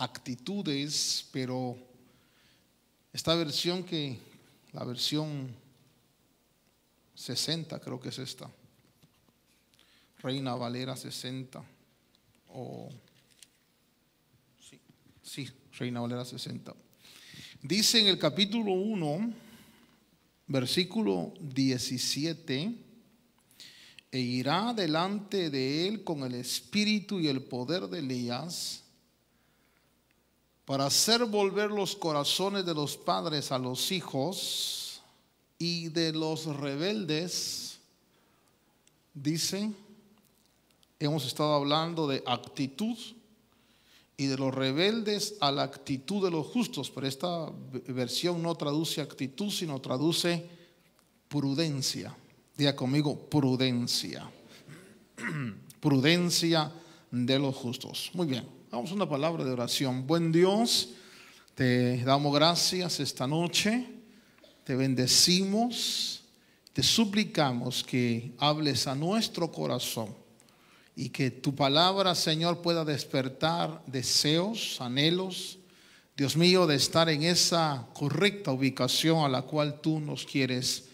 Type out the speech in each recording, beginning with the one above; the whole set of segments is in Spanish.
actitudes, pero esta versión la versión 60 creo que es esta, Reina Valera 60, sí, Reina Valera 60. Dice en el capítulo 1, versículo 17: e irá delante de él con el espíritu y el poder de Elías, para hacer volver los corazones de los padres a los hijos y de los rebeldes. Dice, hemos estado hablando de actitud, y de los rebeldes a la actitud de los justos, pero esta versión no traduce actitud, sino traduce prudencia. Diga conmigo, prudencia. Prudencia de los justos. Muy bien, vamos a una palabra de oración. Buen Dios, te damos gracias esta noche, te bendecimos, te suplicamos que hables a nuestro corazón y que tu palabra, Señor, pueda despertar deseos, anhelos, Dios mío, de estar en esa correcta ubicación a la cual tú nos quieres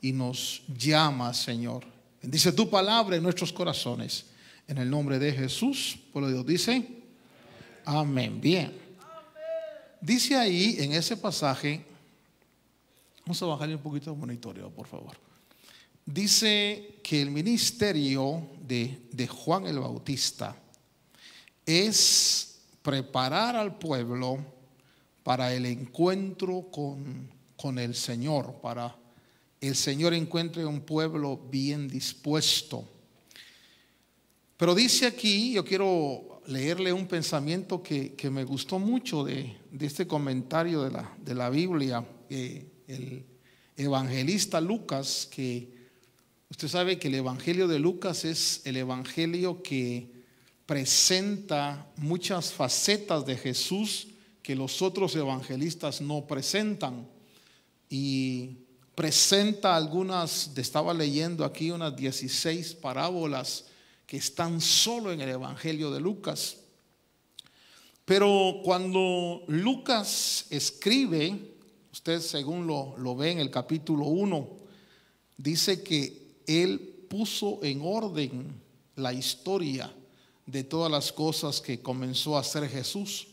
y nos llamas, Señor. Bendice tu palabra en nuestros corazones. En el nombre de Jesús, pueblo de Dios dice, amén. Bien. Dice ahí en ese pasaje, vamos a bajarle un poquito el monitoreo, por favor. Dice que el ministerio de Juan el Bautista es preparar al pueblo para el encuentro con el Señor, para el Señor encuentre un pueblo bien dispuesto. Pero dice aquí, yo quiero leerle un pensamiento que me gustó mucho de este comentario de la Biblia, el evangelista Lucas, que usted sabe que el evangelio de Lucas es el evangelio que presenta muchas facetas de Jesús que los otros evangelistas no presentan, y presenta algunas, estaba leyendo aquí unas 16 parábolas que están solo en el evangelio de Lucas. Pero cuando Lucas escribe, usted según lo ve en el capítulo 1, dice que él puso en orden la historia de todas las cosas que comenzó a hacer Jesús.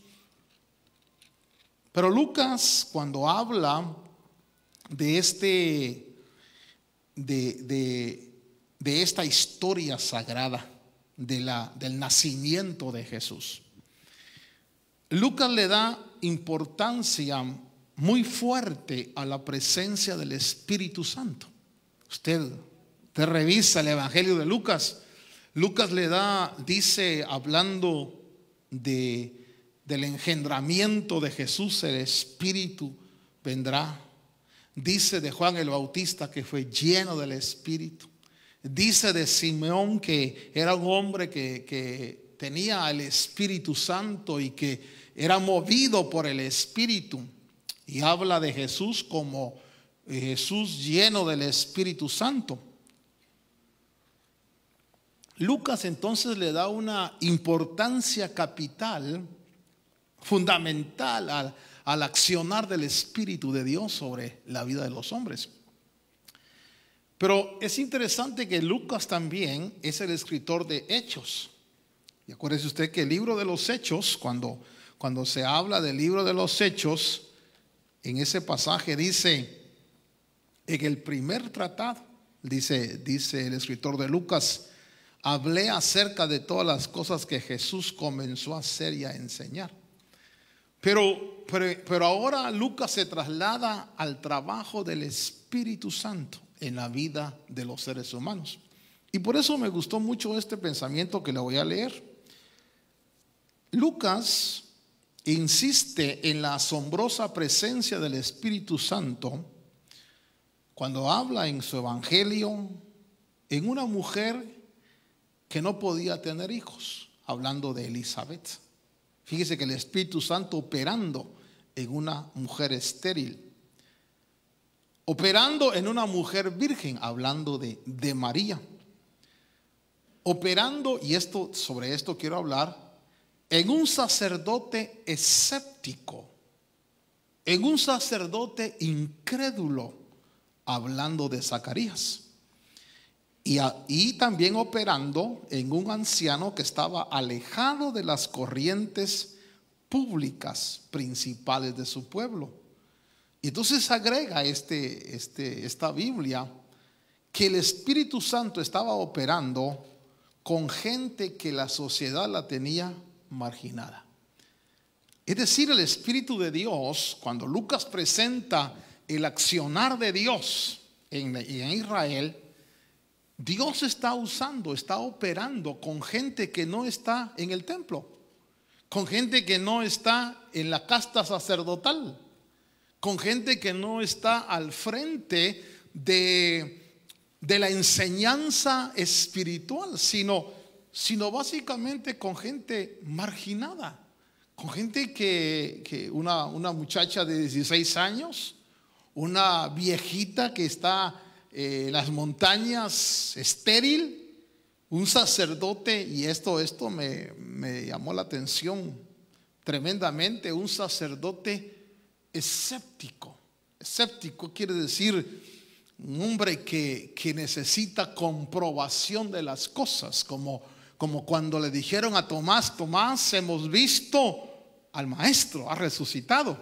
Pero Lucas, cuando habla de esta historia sagrada del nacimiento de Jesús, Lucas le da importancia muy fuerte a la presencia del Espíritu Santo. Usted revisa el evangelio de Lucas. Lucas dice, hablando del engendramiento de Jesús, el Espíritu vendrá. Dice de Juan el Bautista que fue lleno del Espíritu. Dice de Simeón que era un hombre que tenía el Espíritu Santo y que era movido por el Espíritu. Y habla de Jesús como Jesús lleno del Espíritu Santo. Lucas entonces le da una importancia capital, fundamental al accionar del Espíritu de Dios sobre la vida de los hombres. Pero es interesante que Lucas también es el escritor de Hechos. Y acuérdese usted que el libro de los Hechos, cuando se habla del libro de los Hechos, en ese pasaje dice, en el primer tratado, dice el escritor de Lucas, hablé acerca de todas las cosas que Jesús comenzó a hacer y a enseñar. Pero ahora Lucas se traslada al trabajo del Espíritu Santo en la vida de los seres humanos. Y por eso me gustó mucho este pensamiento que le voy a leer. Lucas insiste en la asombrosa presencia del Espíritu Santo cuando habla en su evangelio en una mujer que no podía tener hijos, hablando de Elizabeth. Fíjese que el Espíritu Santo operando en una mujer estéril, operando en una mujer virgen, hablando de María, operando, y sobre esto quiero hablar, en un sacerdote escéptico, en un sacerdote incrédulo, hablando de Zacarías. Y también operando en un anciano que estaba alejado de las corrientes públicas principales de su pueblo. Y entonces agrega esta Biblia que el Espíritu Santo estaba operando con gente que la sociedad la tenía marginada. Es decir, el Espíritu de Dios, cuando Lucas presenta el accionar de Dios en Israel, Dios está operando con gente que no está en el templo, con gente que no está en la casta sacerdotal, con gente que no está al frente de la enseñanza espiritual, sino básicamente con gente marginada, con gente que una muchacha de 16 años, una viejita que está en las montañas estéril, un sacerdote, y esto me llamó la atención tremendamente, un sacerdote escéptico. Escéptico quiere decir un hombre que necesita comprobación de las cosas, como cuando le dijeron a Tomás: Tomás, hemos visto al maestro, ha resucitado.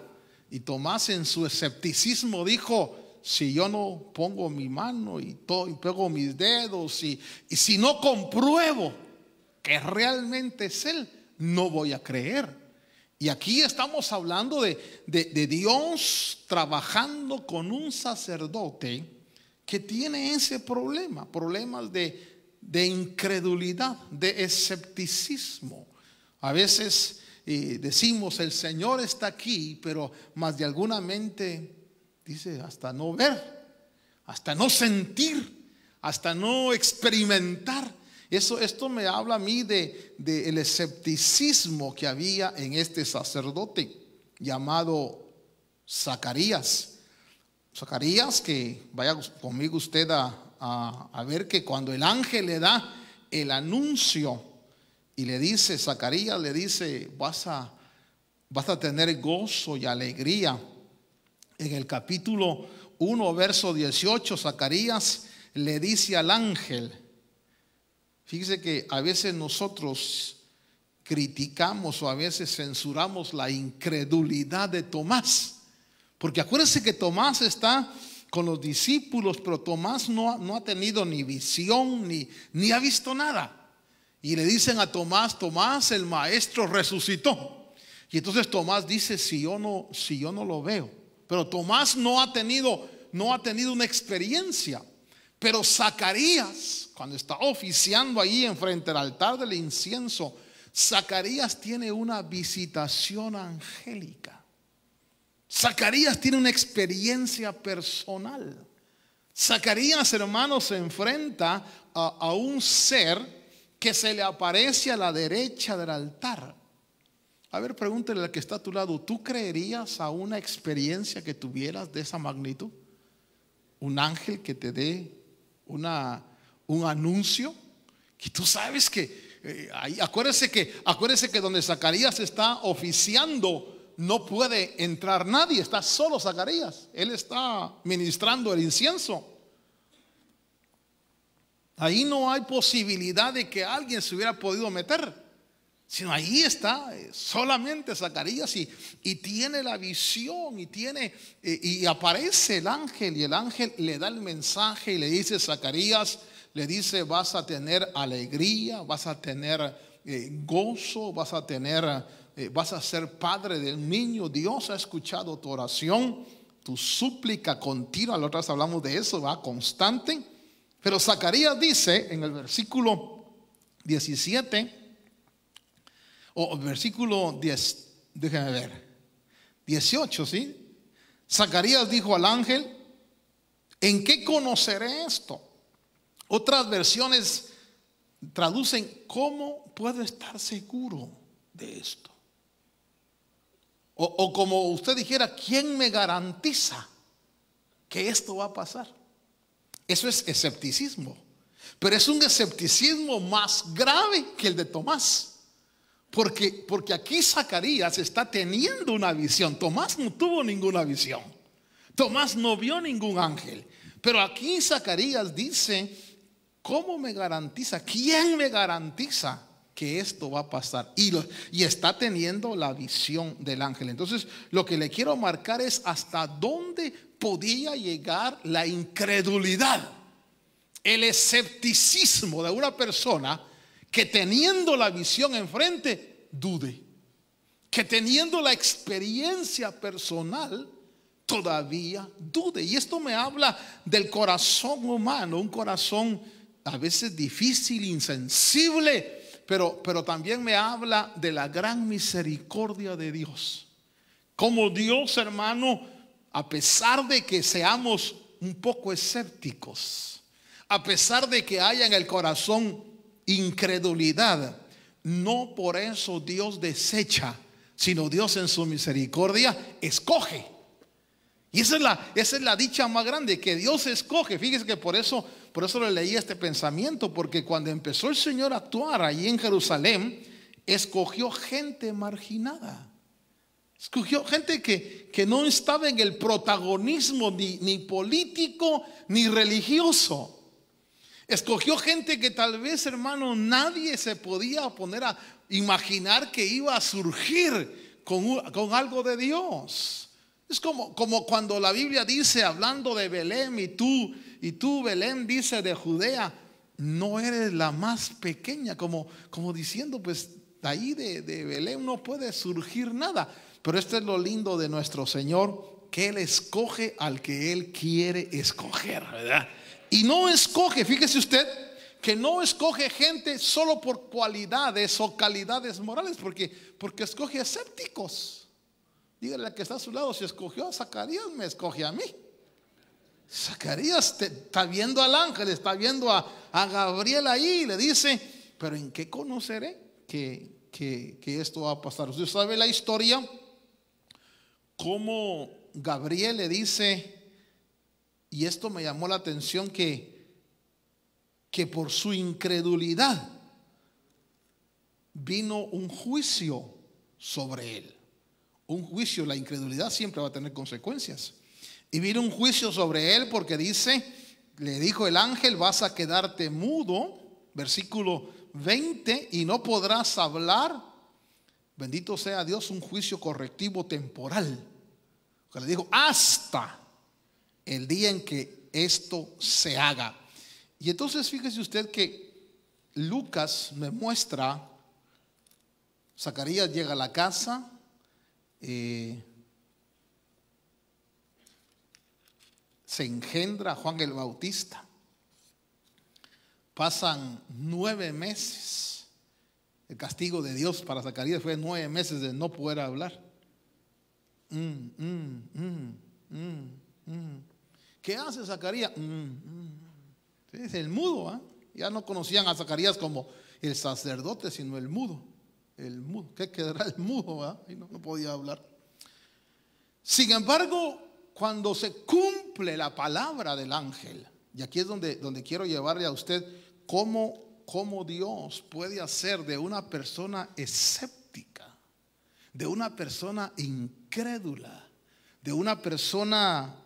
Y Tomás, en su escepticismo, dijo: si yo no pongo mi mano y pego mis dedos y si no compruebo que realmente es él, no voy a creer. Y aquí estamos hablando de Dios trabajando con un sacerdote que tiene ese problemas de incredulidad, de escepticismo. A veces decimos: el Señor está aquí, pero más de alguna mente dice: hasta no ver, hasta no sentir, hasta no experimentar. Esto me habla a mí del escepticismo que había en este sacerdote llamado Zacarías. Zacarías, que vaya conmigo usted a ver que cuando el ángel le da el anuncio y le dice, Zacarías le dice: vas a tener gozo y alegría. En el capítulo 1, verso 18, Zacarías le dice al ángel. Fíjese que a veces nosotros criticamos o a veces censuramos la incredulidad de Tomás, porque acuérdense que Tomás está con los discípulos, pero Tomás no ha tenido ni visión ni ha visto nada. Y le dicen a Tomás: Tomás, el maestro resucitó. Y entonces Tomás dice: si yo no lo veo. Pero Tomás no ha tenido una experiencia. Pero Zacarías, cuando está oficiando ahí enfrente al altar del incienso, Zacarías tiene una visitación angélica. Zacarías tiene una experiencia personal. Zacarías, hermanos, se enfrenta a un ser que se le aparece a la derecha del altar. A ver, pregúntale al que está a tu lado: ¿tú creerías a una experiencia que tuvieras de esa magnitud? Un ángel que te dé un anuncio, que tú sabes que acuérdese que donde Zacarías está oficiando no puede entrar nadie, está solo Zacarías. Él está ministrando el incienso. Ahí no hay posibilidad de que alguien se hubiera podido meter, sino ahí está solamente Zacarías y tiene la visión y aparece el ángel, y el ángel le da el mensaje y le dice: Zacarías, le dice: vas a tener alegría, vas a tener gozo, vas a ser padre del niño. Dios ha escuchado tu oración, tu súplica continua. La otra vez hablamos de eso, va constante. Pero Zacarías dice en el versículo 17 o versículo 10, déjenme ver, 18, ¿sí? Zacarías dijo al ángel: ¿en qué conoceré esto? Otras versiones traducen: ¿cómo puedo estar seguro de esto? O como usted dijera: ¿quién me garantiza que esto va a pasar? Eso es escepticismo, pero es un escepticismo más grave que el de Tomás. Porque aquí Zacarías está teniendo una visión. Tomás no tuvo ninguna visión. Tomás no vio ningún ángel. Pero aquí Zacarías dice, ¿cómo me garantiza? ¿Quién me garantiza que esto va a pasar? Y está teniendo la visión del ángel. Entonces, lo que le quiero marcar es hasta dónde podía llegar la incredulidad, el escepticismo de una persona que teniendo la visión enfrente, dude. Que teniendo la experiencia personal, todavía dude. Y esto me habla del corazón humano, un corazón a veces difícil, insensible, pero también me habla de la gran misericordia de Dios. Como Dios, hermano, a pesar de que seamos un poco escépticos, a pesar de que haya en el corazón incredulidad, no por eso Dios desecha, sino Dios en su misericordia escoge. Y esa es la dicha más grande, que Dios escoge. Fíjese que por eso le leí este pensamiento, porque cuando empezó el Señor a actuar allí en Jerusalén, escogió gente marginada. Escogió gente que no estaba en el protagonismo ni político ni religioso. Escogió gente que tal vez, hermano, nadie se podía poner a imaginar que iba a surgir con algo de Dios. Es como cuando la Biblia dice, hablando de Belén, y tú Belén, dice de Judea, no eres la más pequeña, como diciendo, pues de ahí de Belén no puede surgir nada. Pero esto es lo lindo de nuestro Señor, que Él escoge al que Él quiere escoger, ¿verdad? Y no escoge, fíjese usted, que no escoge gente solo por cualidades o calidades morales, porque escoge escépticos. Dígale al que está a su lado, si escogió a Zacarías, me escoge a mí. Zacarías está viendo al ángel, está viendo a Gabriel ahí, y le dice, pero ¿en qué conoceré que esto va a pasar? Usted sabe la historia, cómo Gabriel le dice, y esto me llamó la atención, que por su incredulidad vino un juicio sobre él. Un juicio, la incredulidad siempre va a tener consecuencias. Y vino un juicio sobre él porque le dijo el ángel, vas a quedarte mudo, versículo 20, y no podrás hablar. Bendito sea Dios, un juicio correctivo temporal. Que le dijo, hasta el día en que esto se haga. Y entonces fíjese usted que Lucas me muestra, Zacarías llega a la casa, se engendra Juan el Bautista, pasan 9 meses. El castigo de Dios para Zacarías fue 9 meses de no poder hablar. ¿Qué hace Zacarías? Es el mudo, ¿eh? Ya no conocían a Zacarías como el sacerdote, sino el mudo. El mudo, ¿qué quedará el mudo? Y no podía hablar. Sin embargo, cuando se cumple la palabra del ángel, y aquí es donde quiero llevarle a usted cómo Dios puede hacer de una persona escéptica, de una persona incrédula, de una persona,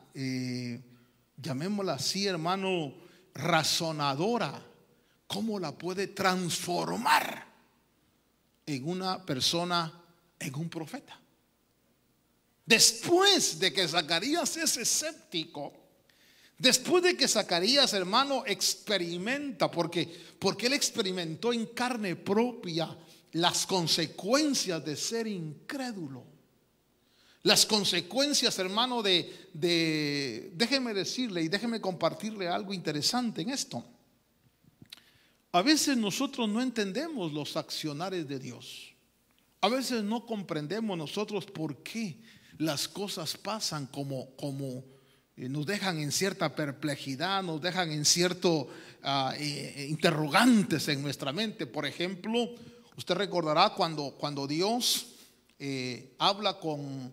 llamémosla así, hermano, razonadora, cómo la puede transformar en una persona, en un profeta. Después de que Zacarías es escéptico, después de que Zacarías, hermano, experimenta, porque él experimentó en carne propia las consecuencias de ser incrédulo. Las consecuencias, hermano, déjeme decirle y déjeme compartirle algo interesante en esto. A veces nosotros no entendemos los accionares de Dios. A veces no comprendemos nosotros por qué las cosas pasan como nos dejan en cierta perplejidad, nos dejan en cierto interrogantes en nuestra mente. Por ejemplo, usted recordará cuando Dios habla con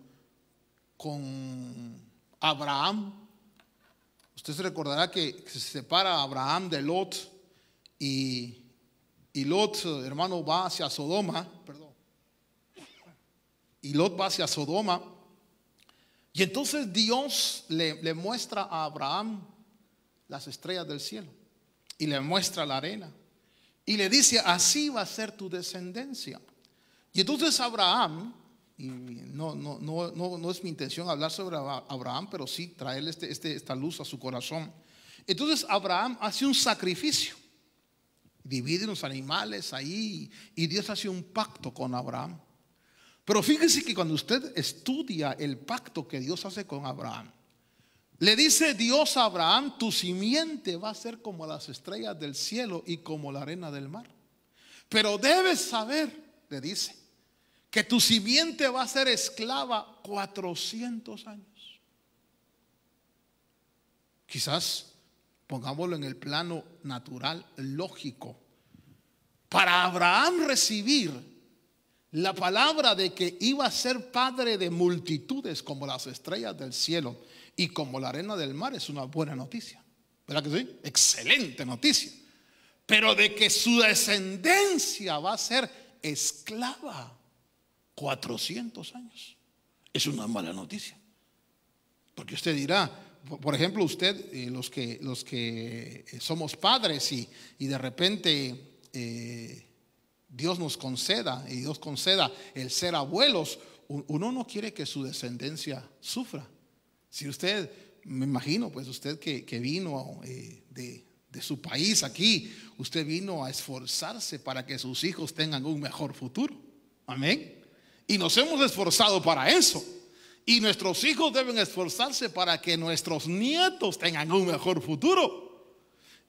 Abraham. Usted se recordará que se separa a Abraham de Lot, y Lot, hermano, va hacia Sodoma, perdón, y Lot va hacia Sodoma. Y entonces Dios le muestra a Abraham las estrellas del cielo y le muestra la arena y le dice: así va a ser tu descendencia. Y entonces Abraham, y no es mi intención hablar sobre Abraham, pero sí traerle esta luz a su corazón. Entonces Abraham hace un sacrificio, divide los animales ahí, y Dios hace un pacto con Abraham. Pero fíjese que cuando usted estudia el pacto que Dios hace con Abraham, le dice Dios a Abraham: tu simiente va a ser como las estrellas del cielo y como la arena del mar. Pero debes saber, le dice, que tu simiente va a ser esclava 400 años. Quizás pongámoslo en el plano natural, lógico. Para Abraham recibir la palabra de que iba a ser padre de multitudes como las estrellas del cielo y como la arena del mar es una buena noticia, ¿verdad que sí? Excelente noticia. Pero de que su descendencia va a ser esclava 400 años es una mala noticia. Porque usted dirá, por ejemplo, usted, los que somos padres y de repente Dios nos conceda, y Dios conceda el ser abuelos, uno no quiere que su descendencia sufra. Si usted, me imagino, pues usted que vino de su país aquí, usted vino a esforzarse para que sus hijos tengan un mejor futuro. Amén. Y nos hemos esforzado para eso. Y nuestros hijos deben esforzarse para que nuestros nietos tengan un mejor futuro.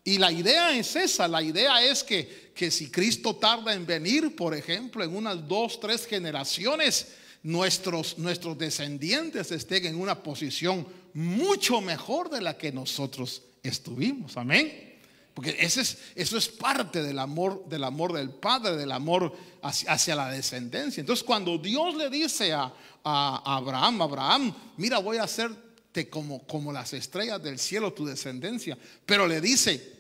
Y la idea es esa, la idea es que si Cristo tarda en venir, por ejemplo, en unas 2, 3 generaciones, nuestros descendientes estén en una posición mucho mejor de la que nosotros estuvimos. Amén. Porque eso es parte del amor del Padre, del amor hacia la descendencia. Entonces, cuando Dios le dice a Abraham, mira, voy a hacerte como las estrellas del cielo, tu descendencia. Pero le dice,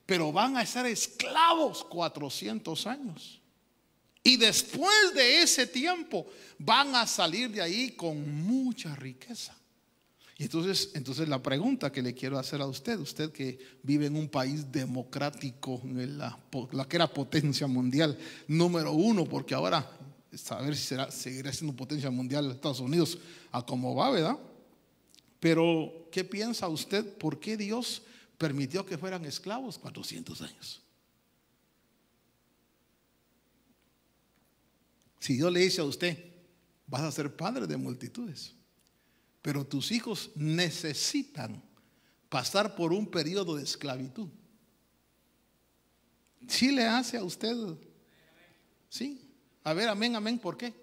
pero van a ser esclavos 400 años. Y después de ese tiempo van a salir de ahí con mucha riqueza. Y entonces la pregunta que le quiero hacer a usted que vive en un país democrático, en la que era potencia mundial número 1, porque ahora a ver si seguirá siendo potencia mundial Estados Unidos a cómo va, ¿verdad? Pero ¿qué piensa usted? ¿Por qué Dios permitió que fueran esclavos 400 años? Si Dios le dice a usted, vas a ser padre de multitudes, pero tus hijos necesitan pasar por un periodo de esclavitud, ¿sí le hace a usted? Sí. A ver, amén, ¿por qué?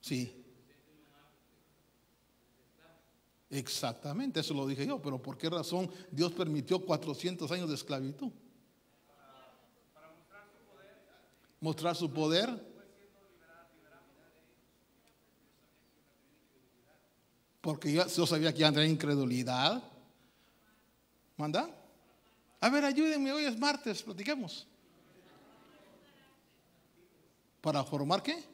Sí. Exactamente, eso lo dije yo, pero ¿por qué razón Dios permitió 400 años de esclavitud? Para mostrar su poder. Porque yo sabía que iba a tener incredulidad. ¿Manda? A ver, ayúdenme, hoy es martes, platiquemos. ¿Para formar qué?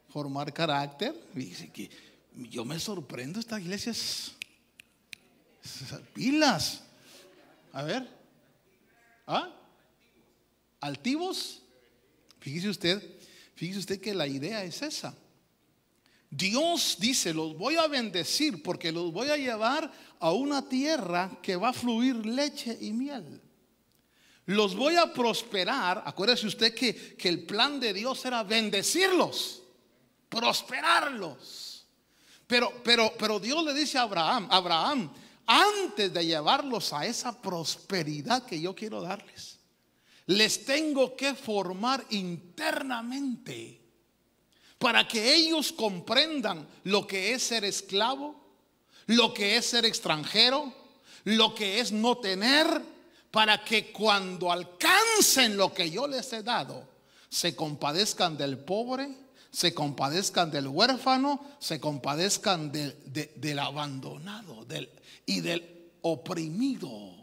Formar carácter. Dice que yo me sorprendo, esta iglesia es pilas. A ver. ¿Ah? ¿Altivos? Fíjese usted que la idea es esa. Dios dice, los voy a bendecir porque los voy a llevar a una tierra que va a fluir leche y miel. Los voy a prosperar. Acuérdese usted que el plan de Dios era bendecirlos, prosperarlos. Pero Dios le dice a Abraham, antes de llevarlos a esa prosperidad que yo quiero darles, les tengo que formar internamente, para que ellos comprendan lo que es ser esclavo, lo que es ser extranjero, lo que es no tener, para que cuando alcancen lo que yo les he dado, se compadezcan del pobre, se compadezcan del huérfano, se compadezcan del abandonado y del oprimido.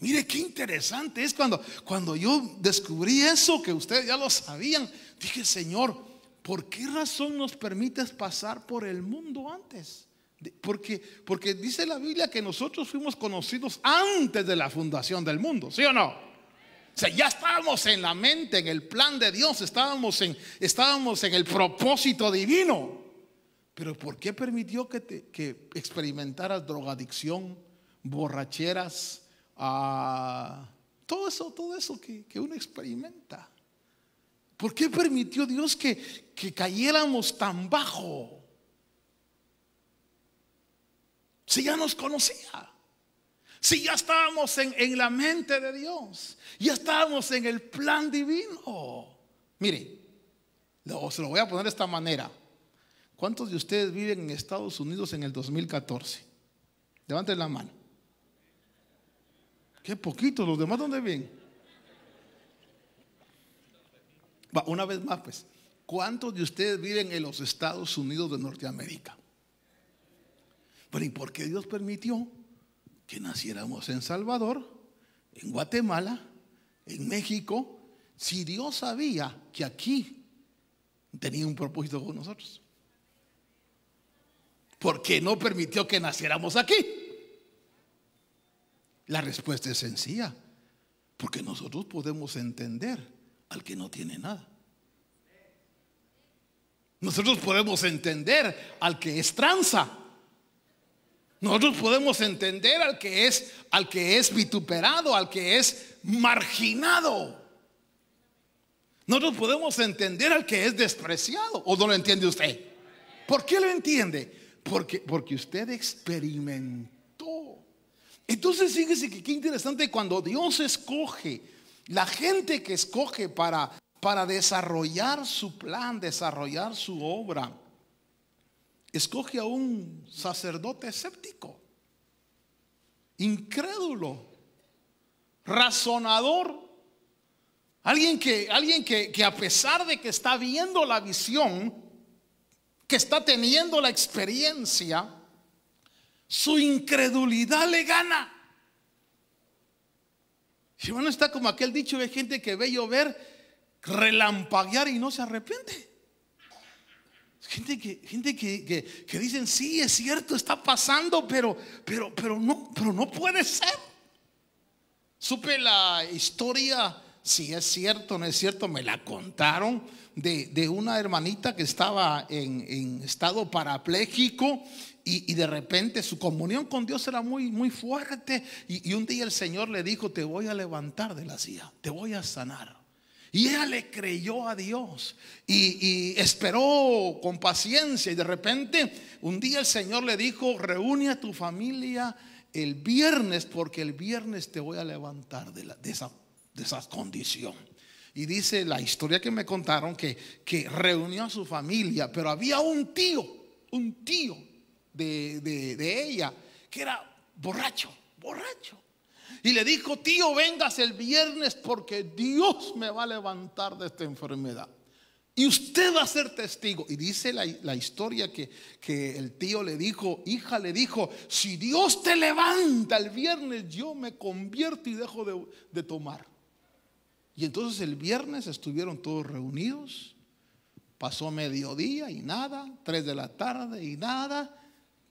Mire qué interesante es cuando yo descubrí eso, que ustedes ya lo sabían. Dije, Señor, ¿por qué razón nos permites pasar por el mundo antes? Porque dice la Biblia que nosotros fuimos conocidos antes de la fundación del mundo, ¿sí o no? O sea, ya estábamos en la mente, en el plan de Dios, estábamos en el propósito divino. Pero ¿por qué permitió que experimentaras drogadicción, borracheras, todo eso que uno experimenta? ¿Por qué permitió Dios que cayéramos tan bajo? Si ya nos conocía, si ya estábamos en la mente de Dios, ya estábamos en el plan divino. Mire, se lo voy a poner de esta manera. ¿Cuántos de ustedes viven en Estados Unidos en el 2014? Levanten la mano. Qué poquito, ¿los demás dónde viven? Va, una vez más pues, ¿cuántos de ustedes viven en los Estados Unidos de Norteamérica? Pero ¿y por qué Dios permitió que naciéramos en Salvador, en Guatemala, en México, si Dios sabía que aquí tenía un propósito con nosotros? ¿Por qué no permitió que naciéramos aquí? La respuesta es sencilla: porque nosotros podemos entender al que no tiene nada. Nosotros podemos entender al que es tranza. Nosotros podemos entender al que es vituperado, al que es marginado. Nosotros podemos entender al que es despreciado. ¿O no lo entiende usted? ¿Por qué lo entiende? Porque usted experimentó. Entonces fíjese que qué interesante cuando Dios escoge, la gente que escoge para desarrollar su plan, desarrollar su obra, escoge a un sacerdote escéptico, incrédulo, razonador, alguien que a pesar de que está viendo la visión, que está teniendo la experiencia, su incredulidad le gana. Si uno está como aquel dicho de gente que ve llover, relampaguear y no se arrepiente. Gente que dicen, sí, es cierto, está pasando, pero no puede ser. Supe la historia, si es cierto o no es cierto, me la contaron, de una hermanita que estaba en estado parapléjico y de repente su comunión con Dios era muy, muy fuerte. Y un día el Señor le dijo: te voy a levantar de la silla, te voy a sanar. Y ella le creyó a Dios y esperó con paciencia. Y de repente un día el Señor le dijo: reúne a tu familia el viernes, porque el viernes te voy a levantar de esa condición. Y dice la historia que me contaron que reunió a su familia, pero había un tío de ella que era borracho. Y le dijo: tío, vengas el viernes porque Dios me va a levantar de esta enfermedad y usted va a ser testigo. Y dice la historia que el tío le dijo, hija, le dijo: si Dios te levanta el viernes, yo me convierto y dejo de tomar. Y entonces el viernes estuvieron todos reunidos. Pasó mediodía y nada, 3 de la tarde y nada,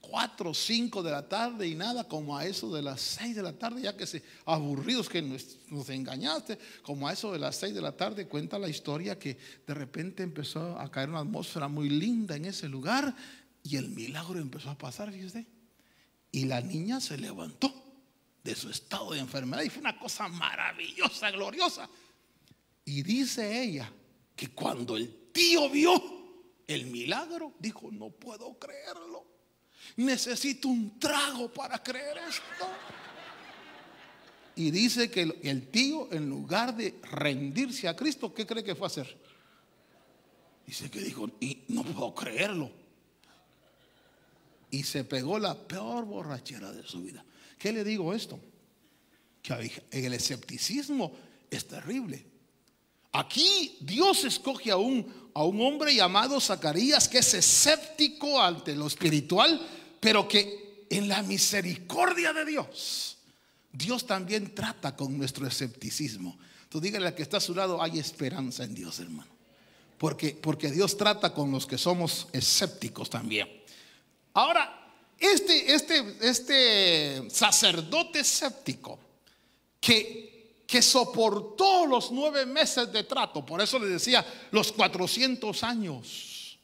4 o 5 de la tarde y nada, como a eso de las 6 de la tarde, ya que aburridos que nos engañaste, como a eso de las 6 de la tarde, cuenta la historia que de repente empezó a caer una atmósfera muy linda en ese lugar y el milagro empezó a pasar, fíjese. Y la niña se levantó de su estado de enfermedad y fue una cosa maravillosa, gloriosa. Y dice ella que cuando el tío vio el milagro, dijo: no puedo creerlo. Necesito un trago para creer esto. Y dice que el tío, en lugar de rendirse a Cristo, ¿qué cree que fue a hacer? Dice que dijo: y no puedo creerlo. Y se pegó la peor borrachera de su vida. ¿Qué le digo esto? Que el escepticismo es terrible. Aquí Dios escoge a un hombre llamado Zacarías, que es escéptico ante lo espiritual, pero que en la misericordia de Dios Dios también trata con nuestro escepticismo. Tú dígale al que está a su lado: hay esperanza en Dios, hermano. Porque Dios trata con los que somos escépticos también. Ahora, este sacerdote escéptico que soportó los 9 meses de trato, por eso le decía los 400 años.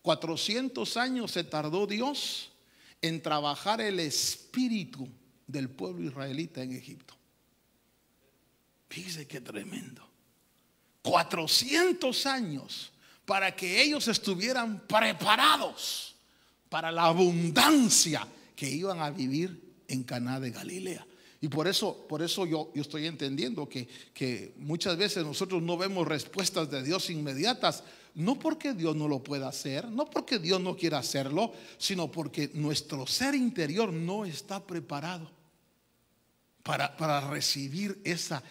400 años se tardó Dios en trabajar el espíritu del pueblo israelita en Egipto. Fíjese qué tremendo. 400 años para que ellos estuvieran preparados para la abundancia que iban a vivir en Caná de Galilea. Y por eso yo estoy entendiendo que muchas veces nosotros no vemos respuestas de Dios inmediatas. No porque Dios no lo pueda hacer, no porque Dios no quiera hacerlo, sino porque nuestro ser interior no está preparado para recibir esa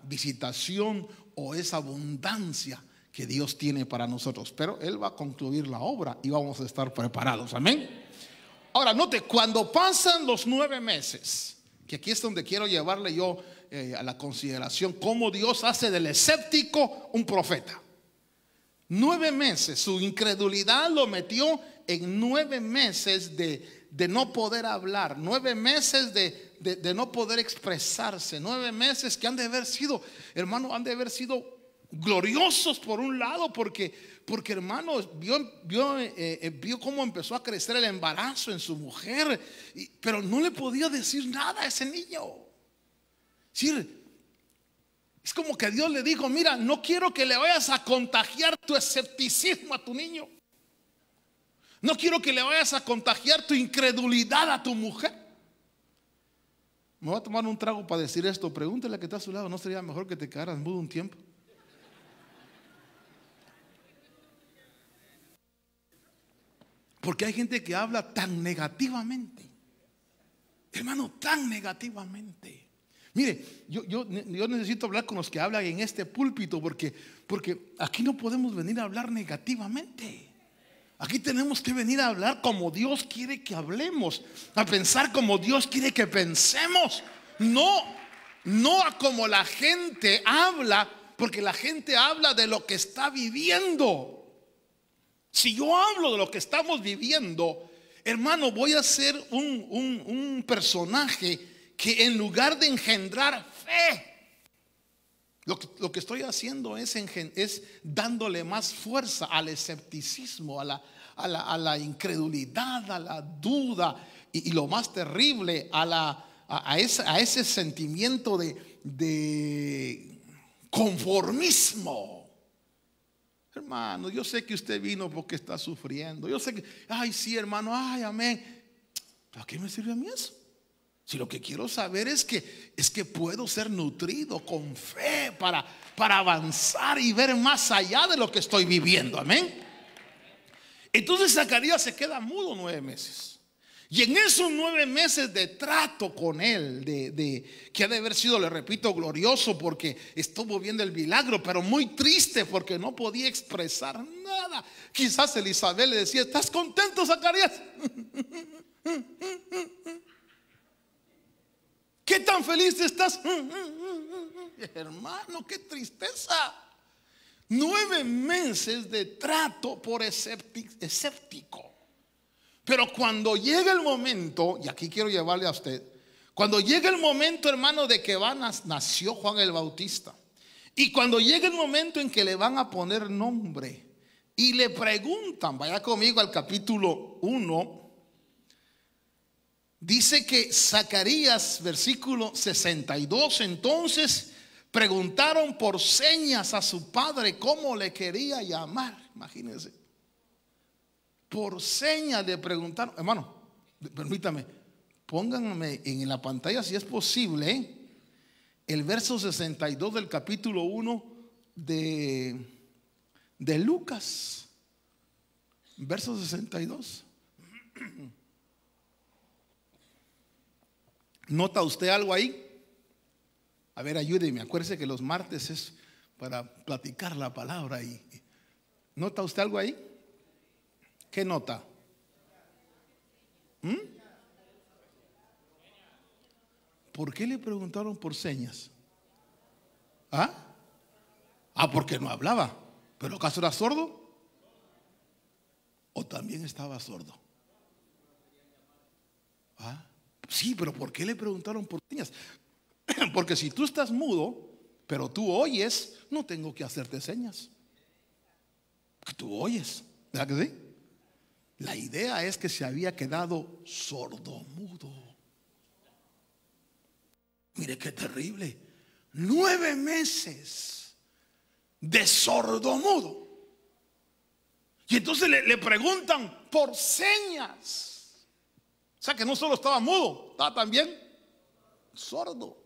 visitación o esa abundancia que Dios tiene para nosotros. Pero Él va a concluir la obra y vamos a estar preparados. Amén. Ahora note, cuando pasan los 9 meses, que aquí es donde quiero llevarle yo a la consideración cómo Dios hace del escéptico un profeta. 9 meses, su incredulidad lo metió en 9 meses de no poder hablar, 9 meses de no poder expresarse, 9 meses que han de haber sido, hermano, han de haber sido gloriosos por un lado, porque hermano, vio cómo empezó a crecer el embarazo en su mujer, pero no le podía decir nada a ese niño. Sí, es como que Dios le dijo: mira, no quiero que le vayas a contagiar tu escepticismo a tu niño. No quiero que le vayas a contagiar tu incredulidad a tu mujer. Me voy a tomar un trago para decir esto. Pregúntale a que está a su lado: ¿no sería mejor que te quedaras mudo un tiempo? Porque hay gente que habla tan negativamente, hermano, tan negativamente. Mire, yo necesito hablar con los que hablan en este púlpito, porque aquí no podemos venir a hablar negativamente. Aquí tenemos que venir a hablar como Dios quiere que hablemos, a pensar como Dios quiere que pensemos, no a como la gente habla, porque la gente habla de lo que está viviendo. Si yo hablo de lo que estamos viviendo, hermano, voy a ser un personaje que en lugar de engendrar fe, lo que estoy haciendo es dándole más fuerza al escepticismo, a la incredulidad, a la duda y lo más terrible, a ese sentimiento de conformismo. Hermano, yo sé que usted vino porque está sufriendo. Yo sé que, ay, sí, hermano, ay, amén. ¿Para qué me sirve a mí eso? Si lo que quiero saber es que puedo ser nutrido con fe para avanzar y ver más allá de lo que estoy viviendo. Amén. Entonces Zacarías se queda mudo 9 meses. Y en esos 9 meses de trato con él, que ha de haber sido, le repito, glorioso porque estuvo viendo el milagro, pero muy triste porque no podía expresar nada. Quizás Elizabeth le decía: ¿estás contento, Zacarías? ¿Qué tan feliz estás? Hermano, qué tristeza. 9 meses de trato por escéptico. Pero cuando llega el momento, y aquí quiero llevarle a usted, cuando llega el momento, hermano, de que nació Juan el Bautista, y cuando llega el momento en que le van a poner nombre y le preguntan, vaya conmigo al capítulo 1, dice que Zacarías, versículo 62, entonces preguntaron por señas a su padre cómo le quería llamar. Imagínense, por señas le preguntaron. Hermano, permítame, pónganme en la pantalla, si es posible, el verso 62 del capítulo 1 de Lucas. Verso 62. ¿Nota usted algo ahí? A ver, ayúdeme. Acuérdese que los martes es para platicar la palabra. ¿Nota usted algo ahí? ¿Qué nota? ¿por qué le preguntaron por señas? ¿Ah? Porque no hablaba. ¿Pero acaso era sordo? ¿O también estaba sordo? Sí, pero ¿por qué le preguntaron por señas? Porque si tú estás mudo, pero tú oyes, no tengo que hacerte señas. Que tú oyes, ¿verdad que sí? La idea es que se había quedado sordomudo. Mire qué terrible. 9 meses de sordomudo. Y entonces le preguntan por señas. O sea que no solo estaba mudo, estaba también sordo.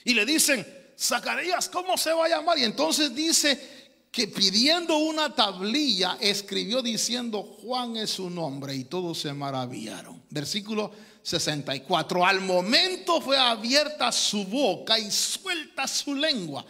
Y le dicen, Zacarías, ¿cómo se va a llamar? Y entonces dice que pidiendo una tablilla escribió diciendo, Juan es su nombre, y todos se maravillaron. Versículo 64. Al momento fue abierta su boca y suelta su lengua,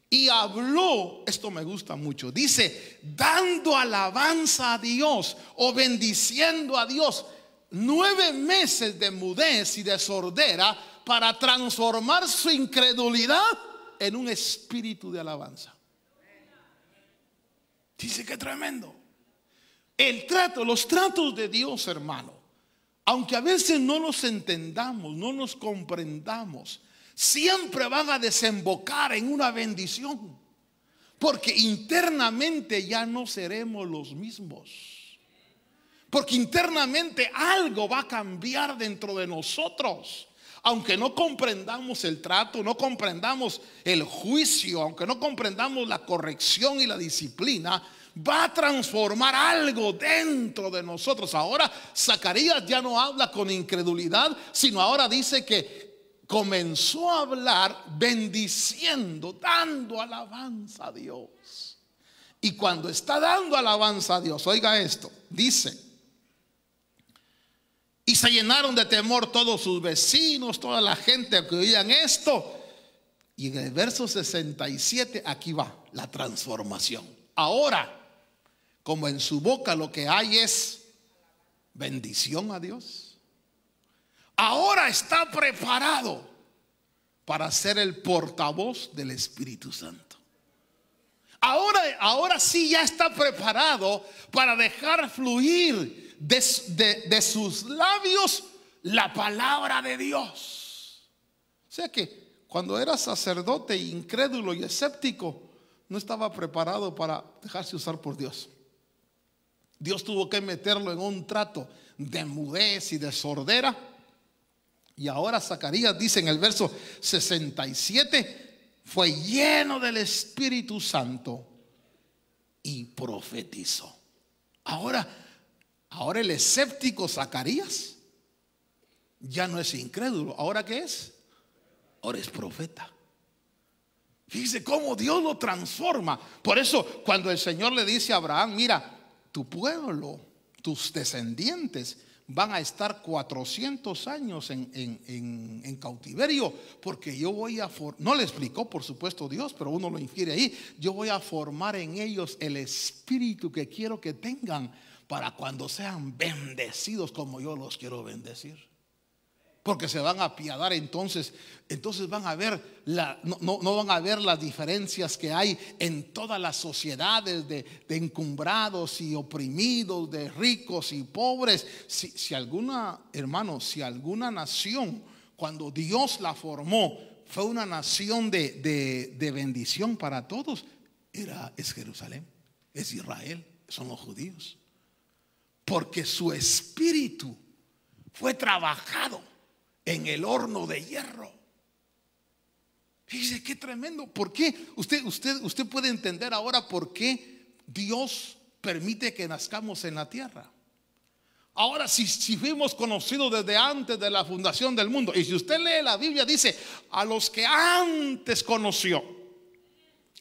y habló, esto me gusta mucho, dice, dando alabanza a Dios o bendiciendo a Dios. 9 meses de mudez y de sordera para transformar su incredulidad en un espíritu de alabanza. Dice que tremendo. Los tratos de Dios, hermano, aunque a veces no los entendamos, no los comprendamos, siempre van a desembocar en una bendición, porque internamente ya no seremos los mismos. Porque internamente algo va a cambiar dentro de nosotros. Aunque no comprendamos el trato, no comprendamos el juicio, aunque no comprendamos la corrección y la disciplina, va a transformar algo dentro de nosotros. Ahora Zacarías ya no habla con incredulidad, sino ahora dice que comenzó a hablar bendiciendo, dando alabanza a Dios. Y cuando está dando alabanza a Dios, oiga esto, dice: y se llenaron de temor todos sus vecinos, toda la gente que oían esto. Y en el verso 67, aquí va la transformación. Ahora, como en su boca lo que hay es bendición a Dios, ahora está preparado para ser el portavoz del Espíritu Santo. Ahora sí ya está preparado para dejar fluir de sus labios la palabra de Dios. O sea que cuando era sacerdote incrédulo y escéptico, no estaba preparado para dejarse usar por Dios. Dios tuvo que meterlo en un trato de mudez y de sordera. Y ahora Zacarías dice en el verso 67, fue lleno del Espíritu Santo y profetizó. Ahora el escéptico Zacarías ya no es incrédulo. ¿Ahora qué es? Ahora es profeta. Fíjese cómo Dios lo transforma. Por eso cuando el Señor le dice a Abraham, mira, tu pueblo, tus descendientes van a estar 400 años en cautiverio, porque yo voy a no le explicó por supuesto Dios, pero uno lo infiere ahí, yo voy a formar en ellos el espíritu que quiero que tengan para cuando sean bendecidos como yo los quiero bendecir. Porque se van a apiadar, entonces van a ver no van a ver las diferencias que hay en todas las sociedades de encumbrados y oprimidos, de ricos y pobres. Si alguna nación, cuando Dios la formó, fue una nación de bendición para todos, es Jerusalén, es Israel, son los judíos. Porque su espíritu fue trabajado en el horno de hierro. Fíjese qué tremendo. ¿Por qué? Usted puede entender ahora por qué Dios permite que nazcamos en la tierra. Ahora, si fuimos conocidos desde antes de la fundación del mundo, y si usted lee la Biblia, dice: a los que antes conoció,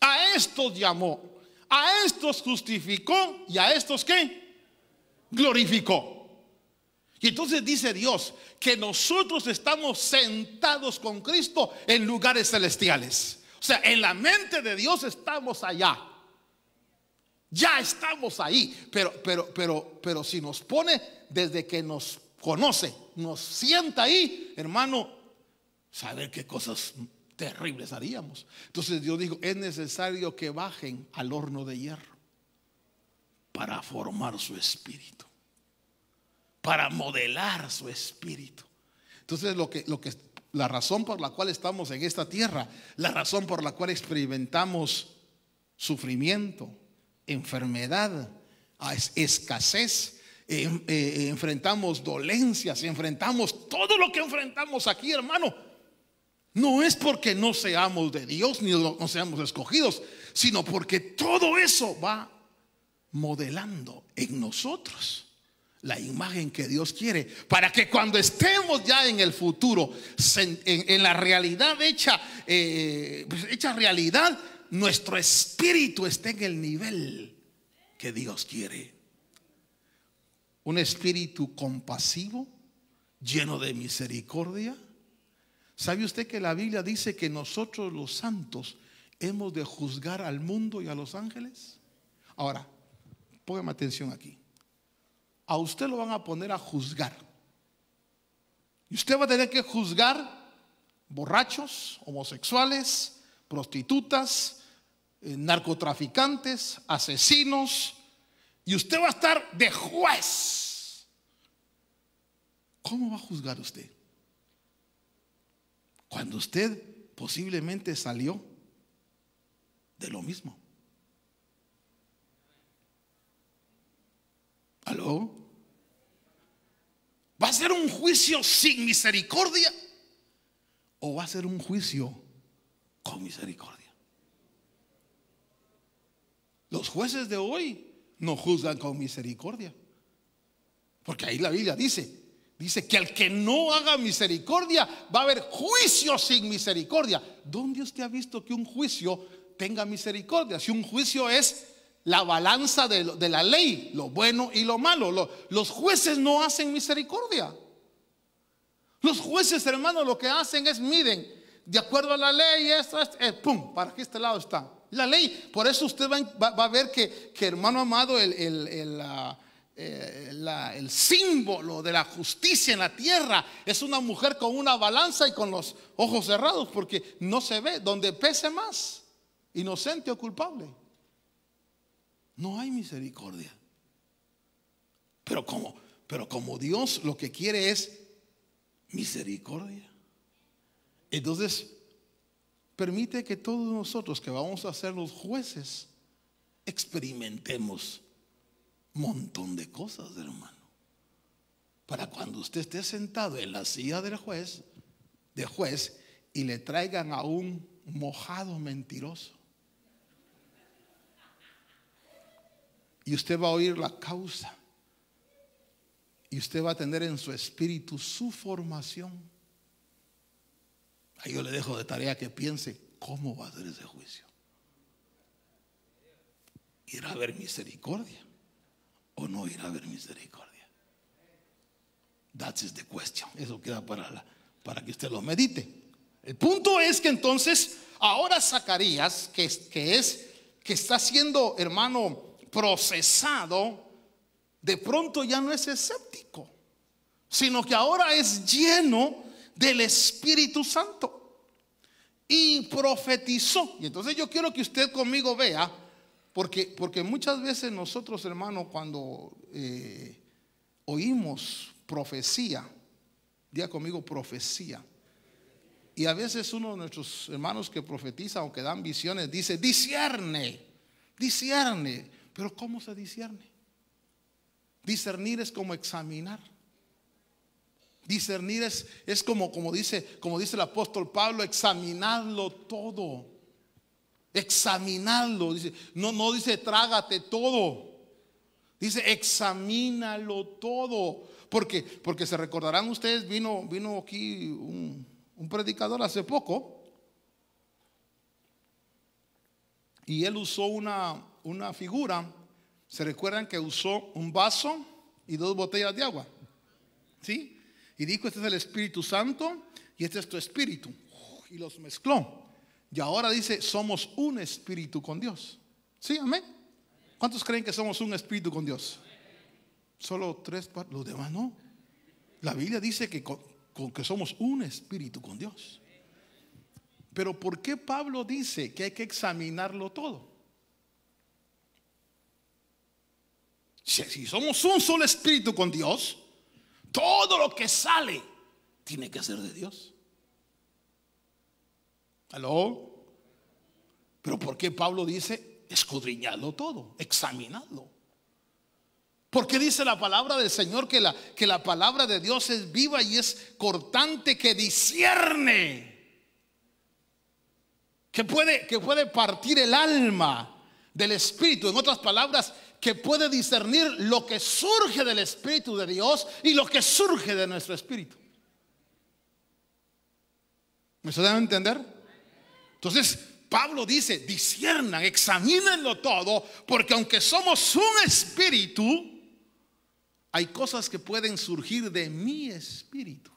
a estos llamó, a estos justificó, y a estos ¿qué? Glorificó. Y entonces dice Dios que nosotros estamos sentados con Cristo en lugares celestiales. O sea, en la mente de Dios estamos allá. Ya estamos ahí. Pero si nos pone desde que nos conoce, nos sienta ahí, hermano, saber qué cosas terribles haríamos. Entonces Dios dijo, es necesario que bajen al horno de hierro para formar su espíritu, para modelar su espíritu. Entonces la razón por la cual estamos en esta tierra, la razón por la cual experimentamos sufrimiento, enfermedad, escasez, enfrentamos dolencias, enfrentamos todo lo que enfrentamos aquí, hermano, no es porque no seamos de Dios ni no seamos escogidos, sino porque todo eso va modelando en nosotros la imagen que Dios quiere, para que cuando estemos ya en el futuro, en la realidad hecha realidad, nuestro espíritu esté en el nivel que Dios quiere. Un espíritu compasivo, lleno de misericordia. ¿Sabe usted que la Biblia dice que nosotros los santos hemos de juzgar al mundo y a los ángeles? Ahora, póngame atención aquí. A usted lo van a poner a juzgar. Y usted va a tener que juzgar borrachos, homosexuales, prostitutas, narcotraficantes, asesinos. Y usted va a estar de juez. ¿Cómo va a juzgar usted? Cuando usted posiblemente salió de lo mismo. ¿Aló? ¿Va a ser un juicio sin misericordia o va a ser un juicio con misericordia? Los jueces de hoy no juzgan con misericordia, porque ahí la Biblia dice que al que no haga misericordia va a haber juicio sin misericordia. ¿Dónde usted ha visto que un juicio tenga misericordia? Si un juicio es la balanza de la ley, lo bueno y lo malo. Los jueces no hacen misericordia. Los jueces, hermanos, lo que hacen es miden de acuerdo a la ley, esto es pum, para que este lado está la ley. Por eso usted va a ver que hermano amado, el símbolo de la justicia en la tierra es una mujer con una balanza y con los ojos cerrados, porque no se ve donde pese más, inocente o culpable. No hay misericordia. Pero como Dios lo que quiere es misericordia, entonces permite que todos nosotros que vamos a ser los jueces experimentemos un montón de cosas, hermano, para cuando usted esté sentado en la silla del juez y le traigan a un mojado mentiroso y usted va a oír la causa y usted va a tener en su espíritu su formación. Ahí yo le dejo de tarea que piense cómo va a ser ese juicio. ¿Irá a haber misericordia o no irá a haber misericordia? That is the question. Eso queda para que usted lo medite. El punto es que entonces ahora Zacarías, que está siendo, hermano, procesado, de pronto ya no es escéptico, sino que ahora es lleno del Espíritu Santo y profetizó. Y entonces yo quiero que usted conmigo vea, porque muchas veces nosotros, hermano, cuando oímos profecía, diga conmigo profecía, y a veces uno de nuestros hermanos que profetiza o que dan visiones dice discierne, pero ¿cómo se discierne? Discernir es como examinar. Discernir es como dice el apóstol Pablo, examinarlo todo. Examinarlo. Dice, no dice trágate todo. Dice examínalo todo. Porque se recordarán ustedes, vino aquí un predicador hace poco. Y él usó una figura. ¿Se recuerdan que usó un vaso y 2 botellas de agua? ¿Sí? Y dijo, este es el Espíritu Santo y este es tu espíritu. Y los mezcló. Y ahora dice, somos un espíritu con Dios. ¿Sí? Amén. ¿Cuántos creen que somos un espíritu con Dios? Solo 3 partes, los demás no. La Biblia dice que con con que somos un espíritu con Dios. Pero ¿por qué Pablo dice que hay que examinarlo todo? Si somos un solo espíritu con Dios, todo lo que sale tiene que ser de Dios. ¿Aló? Pero ¿por qué Pablo dice escudriñadlo todo, examinadlo? Porque dice la palabra del Señor que la palabra de Dios es viva y es cortante, que discierne, que puede partir el alma del espíritu. En otras palabras, que puede discernir lo que surge del espíritu de Dios y lo que surge de nuestro espíritu. ¿Me se deben entender? Entonces Pablo dice, disciernan, examínenlo todo, porque aunque somos un espíritu, hay cosas que pueden surgir de mi espíritu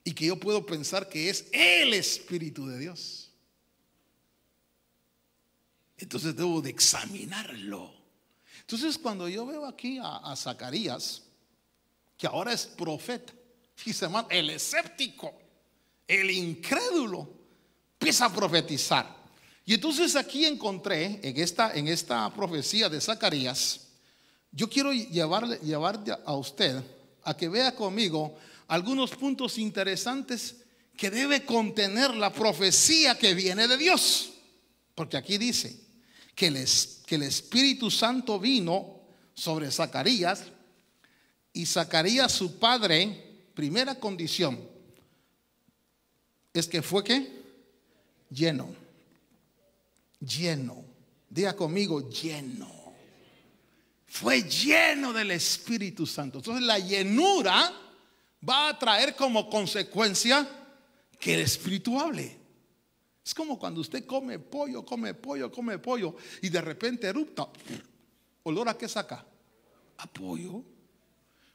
y que yo puedo pensar que es el espíritu de Dios. Entonces debo de examinarlo. Entonces cuando yo veo aquí a Zacarías, que ahora es profeta, dice, hermano, el escéptico, el incrédulo, empieza a profetizar. Y entonces aquí encontré en esta profecía de Zacarías, yo quiero llevar a usted a que vea conmigo algunos puntos interesantes que debe contener la profecía que viene de Dios. Porque aquí dice que el Espíritu Santo vino sobre Zacarías, y Zacarías su padre, primera condición es que fue ¿qué? Lleno. Diga conmigo, lleno. Fue lleno del Espíritu Santo. Entonces la llenura va a traer como consecuencia que el Espíritu hable. Es como cuando usted come pollo y de repente erupta. ¿Olor a qué saca? A pollo.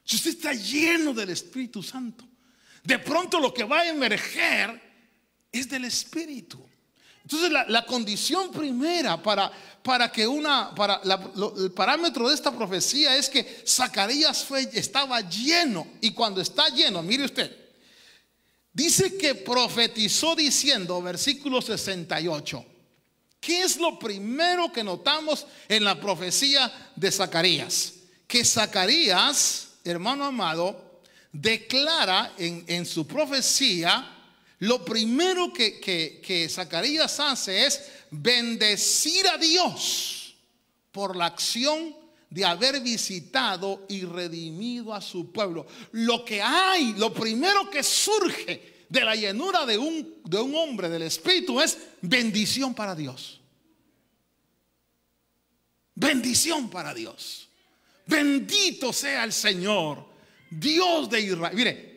Si usted está lleno del Espíritu Santo, de pronto lo que va a emerger es del Espíritu. Entonces la condición primera el parámetro de esta profecía es que Zacarías estaba lleno. Y cuando está lleno, mire usted, dice que profetizó diciendo, versículo 68. ¿Qué es lo primero que notamos en la profecía de Zacarías? Que Zacarías, hermano amado, declara en su profecía, lo primero que Zacarías hace es bendecir a Dios por la acción de haber visitado y redimido a su pueblo. Lo primero que surge de la llenura de un hombre del Espíritu es bendición para Dios. Bendición para Dios. Bendito sea el Señor, Dios de Israel. Mire,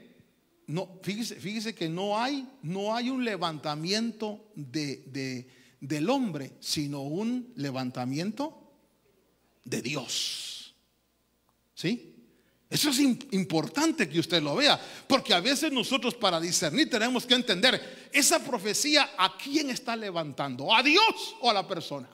no, fíjese que no hay un levantamiento del hombre, sino un levantamiento de Dios. ¿Sí? Eso es importante que usted lo vea, porque a veces nosotros para discernir tenemos que entender esa profecía, ¿a quién está levantando? ¿A Dios o a la persona?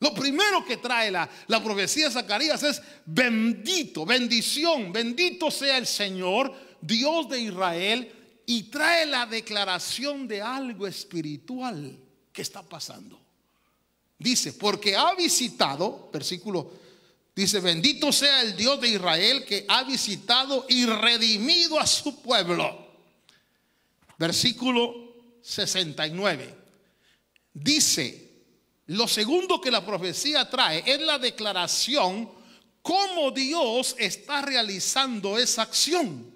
Lo primero que trae la profecía de Zacarías es bendición, bendito sea el Señor, Dios de Israel, y trae la declaración de algo espiritual que está pasando. Dice, porque ha visitado, versículo, dice, bendito sea el Dios de Israel que ha visitado y redimido a su pueblo. Versículo 69. Dice, lo segundo que la profecía trae es la declaración cómo Dios está realizando esa acción.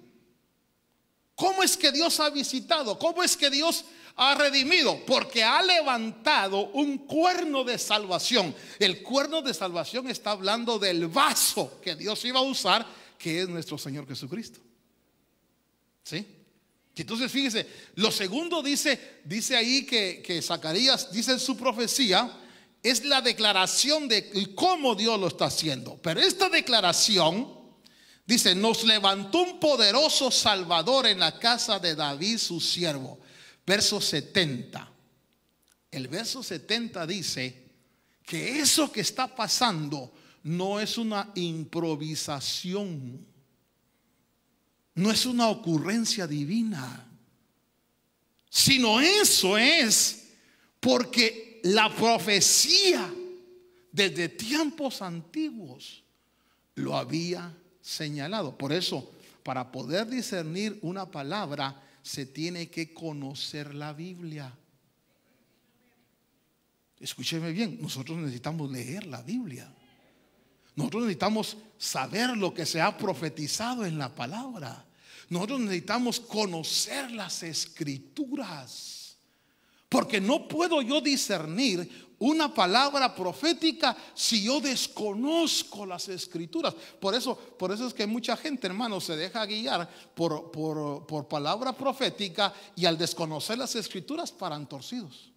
¿Cómo es que Dios ha visitado? ¿Cómo es que Dios ha redimido? Porque ha levantado un cuerno de salvación. El cuerno de salvación está hablando del vaso que Dios iba a usar, que es nuestro Señor Jesucristo. ¿Sí? Entonces fíjese, lo segundo dice ahí que Zacarías dice en su profecía, es la declaración de cómo Dios lo está haciendo. Pero esta declaración dice, nos levantó un poderoso Salvador en la casa de David su siervo. Verso 70. El verso 70 dice que eso que está pasando no es una improvisación. no es una ocurrencia divina, sino eso es porque la profecía desde tiempos antiguos lo había señalado. Por eso, para poder discernir una palabra, se tiene que conocer la Biblia. Escúcheme bien, nosotros necesitamos leer la Biblia. Nosotros necesitamos saber lo que se ha profetizado en la palabra. Nosotros necesitamos conocer las Escrituras. Porque no puedo yo discernir una palabra profética si yo desconozco las Escrituras. Por eso es que mucha gente, hermano, se deja guiar por palabra profética, y al desconocer las Escrituras paran torcidos.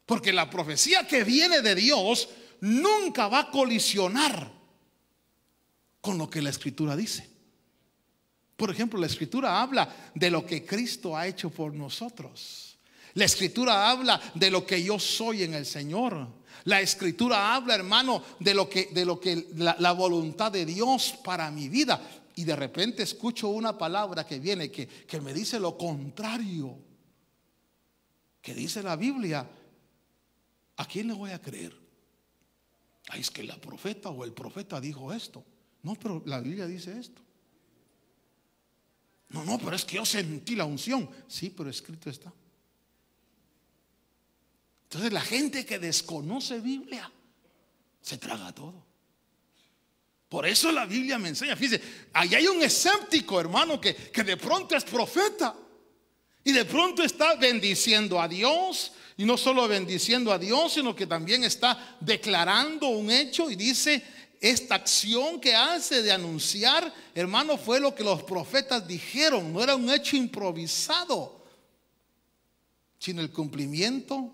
Porque la profecía que viene de Dios nunca va a colisionar con lo que la Escritura dice. Por ejemplo, la Escritura habla de lo que Cristo ha hecho por nosotros. La Escritura habla de lo que yo soy en el Señor. La Escritura habla, hermano, de lo que la voluntad de Dios para mi vida. Y de repente escucho una palabra que viene que me dice lo contrario, que dice la Biblia. ¿A quién le voy a creer? Ay, es que la profeta o el profeta dijo esto. No, pero la Biblia dice esto. No, pero es que yo sentí la unción. Sí, pero escrito está. Entonces la gente que desconoce Biblia se traga todo. Por eso la Biblia me enseña. Fíjese, ahí hay un escéptico, hermano, que de pronto es profeta y de pronto está bendiciendo a Dios. Y no solo bendiciendo a Dios, sino que también está declarando un hecho y dice: esta acción que hace de anunciar, hermano, fue lo que los profetas dijeron. No era un hecho improvisado, sino el cumplimiento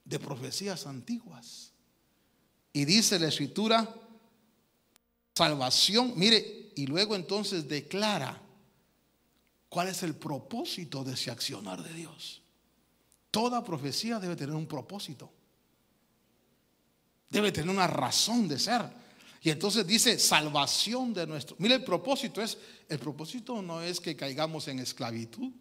de profecías antiguas. Y dice la Escritura: salvación. Mire, y luego entonces declara cuál es el propósito de ese accionar de Dios. Toda profecía debe tener un propósito, debe tener una razón de ser. Y entonces dice salvación de nuestro. Mire, el propósito no es que caigamos en esclavitud.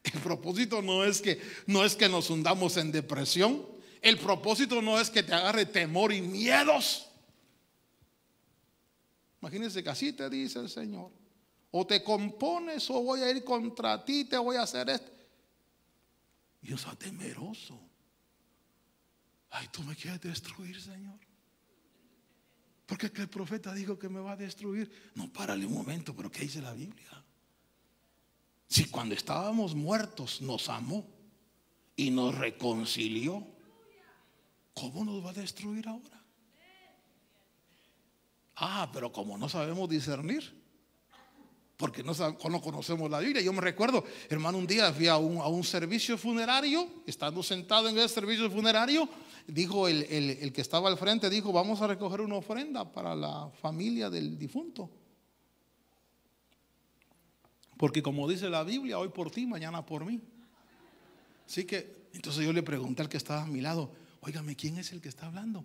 El propósito no es que nos hundamos en depresión. El propósito no es que te agarre temor y miedos. Imagínense que así te dice el Señor: o te compones o voy a ir contra ti, te voy a hacer esto. Y yo soy temeroso. Ay, tú me quieres destruir, Señor. Porque el profeta dijo que me va a destruir. No, párale un momento, pero ¿qué dice la Biblia? Si cuando estábamos muertos nos amó y nos reconcilió, ¿cómo nos va a destruir ahora? Pero como no sabemos discernir, porque no conocemos la Biblia. Yo me recuerdo, hermano, un día fui a un servicio funerario. Estando sentado en el servicio funerario, dijo el que estaba al frente, dijo: vamos a recoger una ofrenda para la familia del difunto, porque como dice la Biblia, hoy por ti, mañana por mí. Así que entonces yo le pregunté al que estaba a mi lado: óigame, ¿quién es el que está hablando?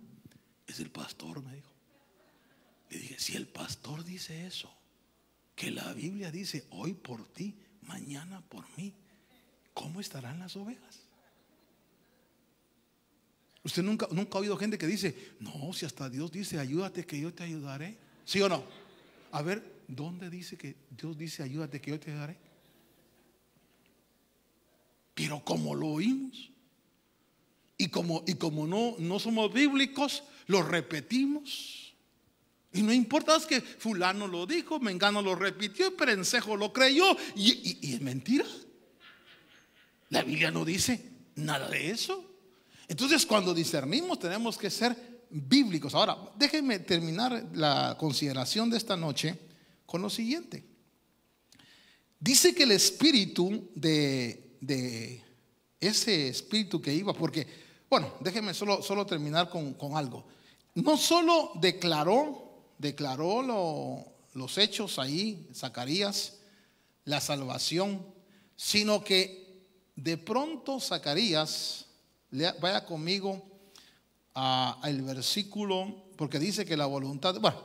Es el pastor, me dijo. Le dije: si el pastor dice eso, que la Biblia dice hoy por ti, mañana por mí, ¿cómo estarán las ovejas? Usted nunca ha oído gente que dice: no, si hasta Dios dice ayúdate que yo te ayudaré. ¿Sí o no? A ver, ¿dónde dice que Dios dice ayúdate que yo te ayudaré? Pero como lo oímos y como no somos bíblicos, lo repetimos. Y no importa, es que fulano lo dijo, mengano lo repitió y perencejo lo creyó. Y es mentira. La Biblia no dice nada de eso. Entonces, cuando discernimos, tenemos que ser bíblicos. Ahora, déjenme terminar la consideración de esta noche con lo siguiente. Dice que el espíritu de ese espíritu que iba, porque, bueno, déjenme solo terminar con algo. No solo declaró los hechos ahí, Zacarías, la salvación, sino que de pronto Zacarías, vaya conmigo al versículo, porque dice que la voluntad, bueno,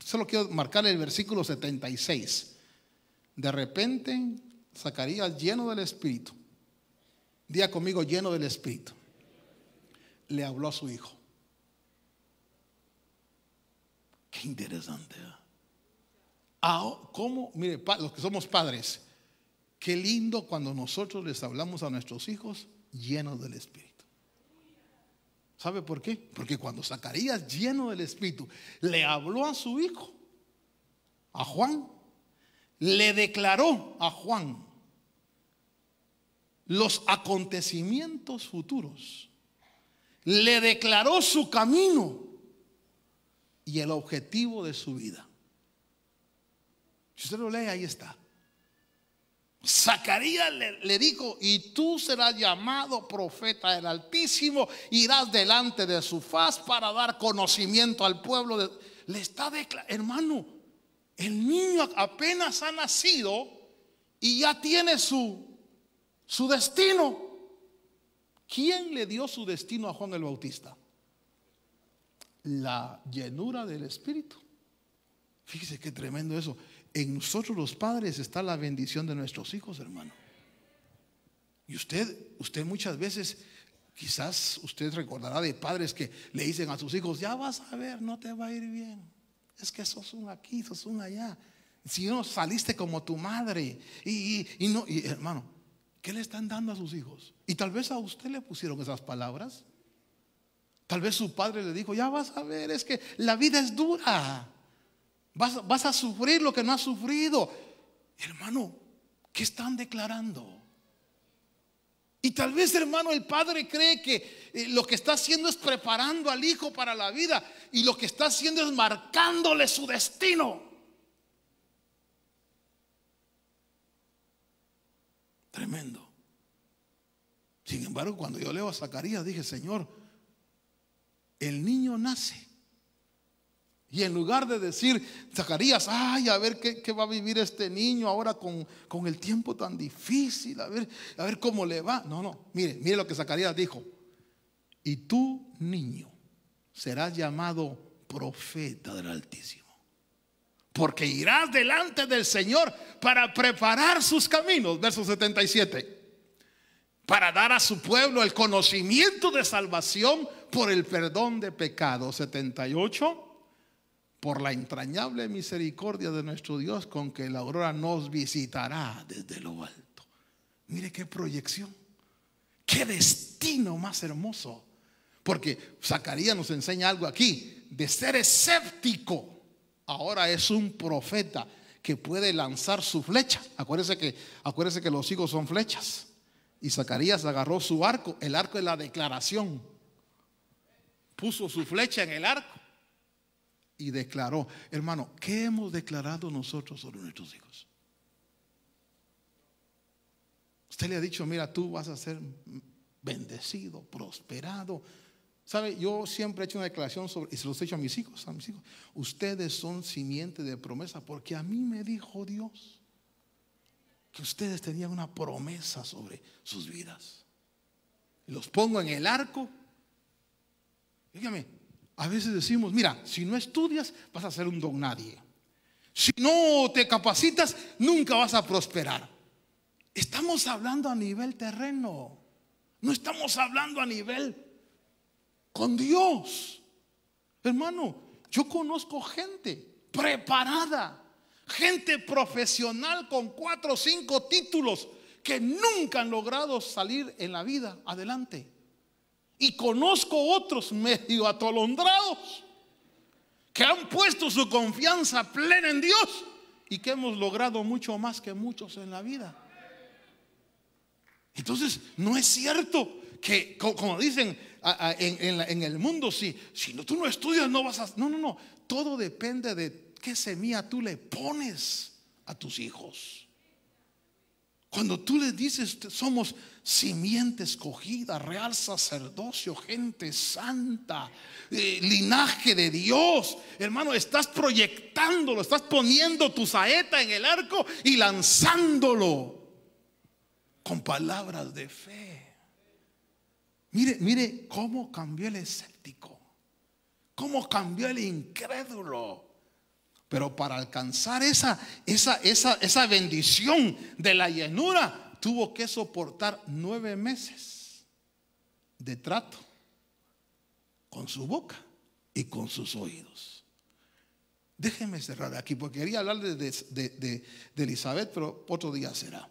solo quiero marcar el versículo 76. De repente, Zacarías, lleno del Espíritu, diga conmigo, lleno del Espíritu, le habló a su hijo. Qué interesante, ¿eh? ¿Cómo? Mire, los que somos padres, qué lindo cuando nosotros les hablamos a nuestros hijos llenos del Espíritu. ¿Sabe por qué? Porque cuando Zacarías, lleno del Espíritu, le habló a su hijo, a Juan, le declaró a Juan los acontecimientos futuros, le declaró su camino y el objetivo de su vida. Si usted lo lee, ahí está. Zacarías le dijo: y tú serás llamado profeta del Altísimo, irás delante de su faz para dar conocimiento al pueblo. Le está declarando, hermano, el niño apenas ha nacido y ya tiene su destino. ¿Quién le dio su destino a Juan el Bautista? La llenura del Espíritu. Fíjese qué tremendo eso. En nosotros los padres está la bendición de nuestros hijos, hermano. Y usted muchas veces, quizás usted recordará de padres que le dicen a sus hijos: ya vas a ver, no te va a ir bien. Es que sos un aquí, sos un allá. Si no saliste como tu madre. Y hermano, ¿qué le están dando a sus hijos? Y tal vez a usted le pusieron esas palabras. Tal vez su padre le dijo: ya vas a ver, es que la vida es dura. Vas a sufrir lo que no has sufrido. Hermano, ¿qué están declarando? Y tal vez, hermano, el padre cree que lo que está haciendo es preparando al hijo para la vida, y lo que está haciendo es marcándole su destino. Tremendo. Sin embargo, cuando yo leo a Zacarías, dije: Señor, el niño nace. Y en lugar de decir, Zacarías, ay, a ver qué va a vivir este niño ahora con el tiempo tan difícil, a ver cómo le va. No, mire lo que Zacarías dijo: y tú, niño, serás llamado profeta del Altísimo, porque irás delante del Señor para preparar sus caminos. Verso 77. Para dar a su pueblo el conocimiento de salvación por el perdón de pecados. 78. Por la entrañable misericordia de nuestro Dios, con que la aurora nos visitará desde lo alto. Mire qué proyección, qué destino más hermoso. Porque Zacarías nos enseña algo aquí: de ser escéptico, ahora es un profeta que puede lanzar su flecha. Acuérdese que los higos son flechas. Y Zacarías agarró su arco. El arco es la declaración. Puso su flecha en el arco y declaró. Hermano, ¿qué hemos declarado nosotros sobre nuestros hijos? Usted le ha dicho: mira, tú vas a ser bendecido, prosperado. ¿Sabe? Yo siempre he hecho una declaración sobre, y se los he hecho a mis hijos. Ustedes son simiente de promesa, porque a mí me dijo Dios que ustedes tenían una promesa sobre sus vidas. Y los pongo en el arco. Dígame. A veces decimos: mira, si no estudias vas a ser un don nadie. Si no te capacitas, nunca vas a prosperar. Estamos hablando a nivel terreno. No estamos hablando a nivel con Dios. Hermano, yo conozco gente preparada, gente profesional con 4 o 5 títulos, que nunca han logrado salir en la vida adelante. Y conozco otros medio atolondrados que han puesto su confianza plena en Dios y que hemos logrado mucho más que muchos en la vida. Entonces, no es cierto que, como dicen en el mundo, si tú no estudias no vas a... No. Todo depende de qué semilla tú le pones a tus hijos. Cuando tú les dices: somos simiente escogida, real sacerdocio, gente santa, linaje de Dios, hermano, estás proyectándolo, estás poniendo tu saeta en el arco y lanzándolo con palabras de fe. Mire cómo cambió el escéptico, cómo cambió el incrédulo. Pero para alcanzar esa bendición de la llenura, tuvo que soportar 9 meses de trato con su boca y con sus oídos. Déjenme cerrar aquí porque quería hablar de Elizabeth, pero otro día será.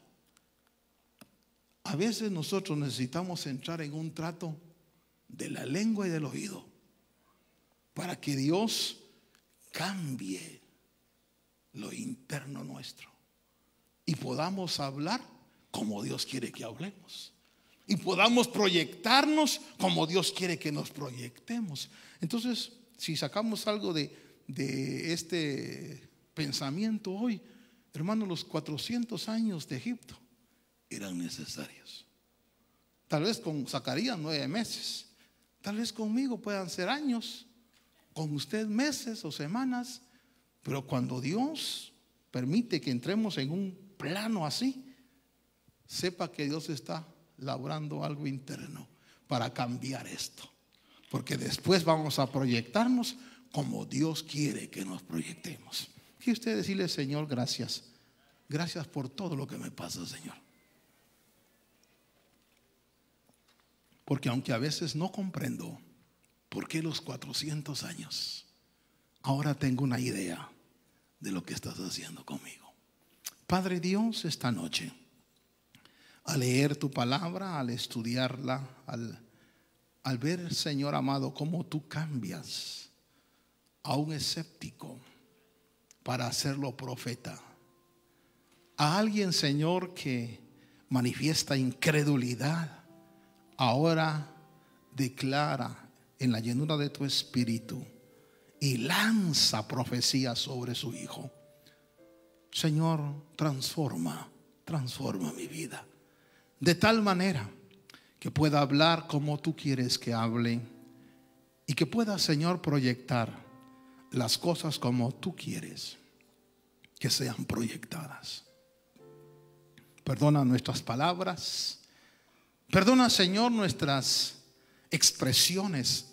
A veces nosotros necesitamos entrar en un trato de la lengua y del oído para que Dios cambie lo interno nuestro y podamos hablar como Dios quiere que hablemos y podamos proyectarnos como Dios quiere que nos proyectemos. Entonces, si sacamos algo de este pensamiento hoy, hermanos, los 400 años de Egipto eran necesarios. Tal vez con Zacarías 9 meses, tal vez conmigo puedan ser años, con usted meses o semanas, pero cuando Dios permite que entremos en un plano así, sepa que Dios está labrando algo interno para cambiar esto, porque después vamos a proyectarnos como Dios quiere que nos proyectemos. Y usted decirle: Señor, gracias, gracias por todo lo que me pasa, Señor. Porque aunque a veces no comprendo por qué los 400 años, ahora tengo una idea de lo que estás haciendo conmigo. Padre Dios, esta noche, al leer tu palabra, al estudiarla, al ver, Señor amado, cómo tú cambias a un escéptico para hacerlo profeta, a alguien, Señor, que manifiesta incredulidad, ahora declara en la llenura de tu espíritu y lanza profecía sobre su hijo. Señor, transforma mi vida de tal manera que pueda hablar como tú quieres que hable y que pueda, Señor, proyectar las cosas como tú quieres que sean proyectadas. Perdona nuestras palabras, perdona, Señor, nuestras expresiones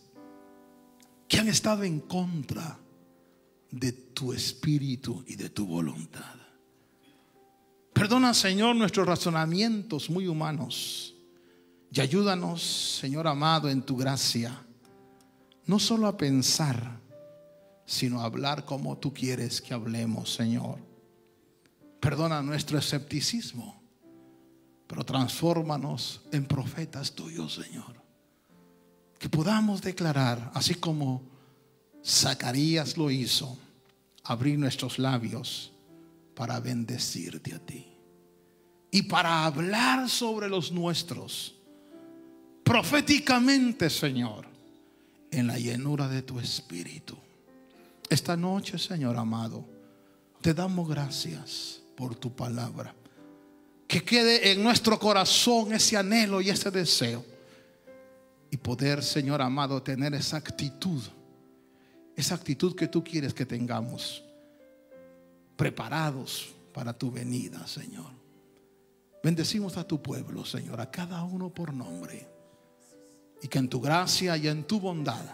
que han estado en contra de tu espíritu y de tu voluntad. Perdona, Señor, nuestros razonamientos muy humanos y ayúdanos, Señor amado, en tu gracia, no solo a pensar, sino a hablar como tú quieres que hablemos, Señor. Perdona nuestro escepticismo, pero transfórmanos en profetas tuyos, Señor. Que podamos declarar, así como Zacarías lo hizo, abrir nuestros labios para bendecirte a ti y para hablar sobre los nuestros proféticamente, Señor, en la llenura de tu espíritu. Esta noche, Señor amado, te damos gracias por tu palabra. Que quede en nuestro corazón ese anhelo y ese deseo, y poder, Señor amado, tener esa actitud que tú quieres que tengamos, preparados para tu venida, Señor. Bendecimos a tu pueblo, Señor, a cada uno por nombre, y que en tu gracia y en tu bondad,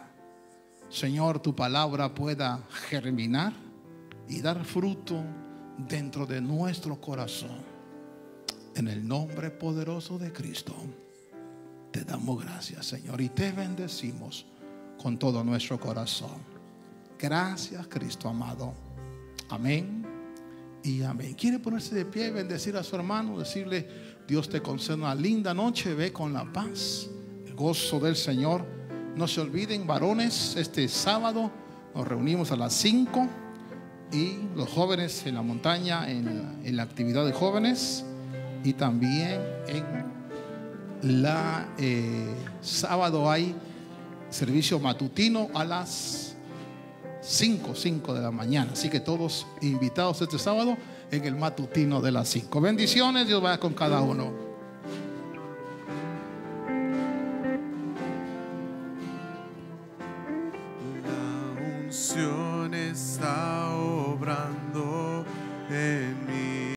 Señor, tu palabra pueda germinar y dar fruto dentro de nuestro corazón. En el nombre poderoso de Cristo te damos gracias, Señor, y te bendecimos con todo nuestro corazón. Gracias, Cristo amado. Amén y amén. ¿Quiere ponerse de pie y bendecir a su hermano? Decirle: Dios te conceda una linda noche. Ve con la paz, el gozo del Señor. No se olviden, varones, este sábado nos reunimos a las 5 y los jóvenes en la montaña en la actividad de jóvenes, y también en la sábado hay servicio matutino a las 5 de la mañana. Así que todos invitados este sábado en el matutino de las 5. Bendiciones, Dios vaya con cada uno. La unción está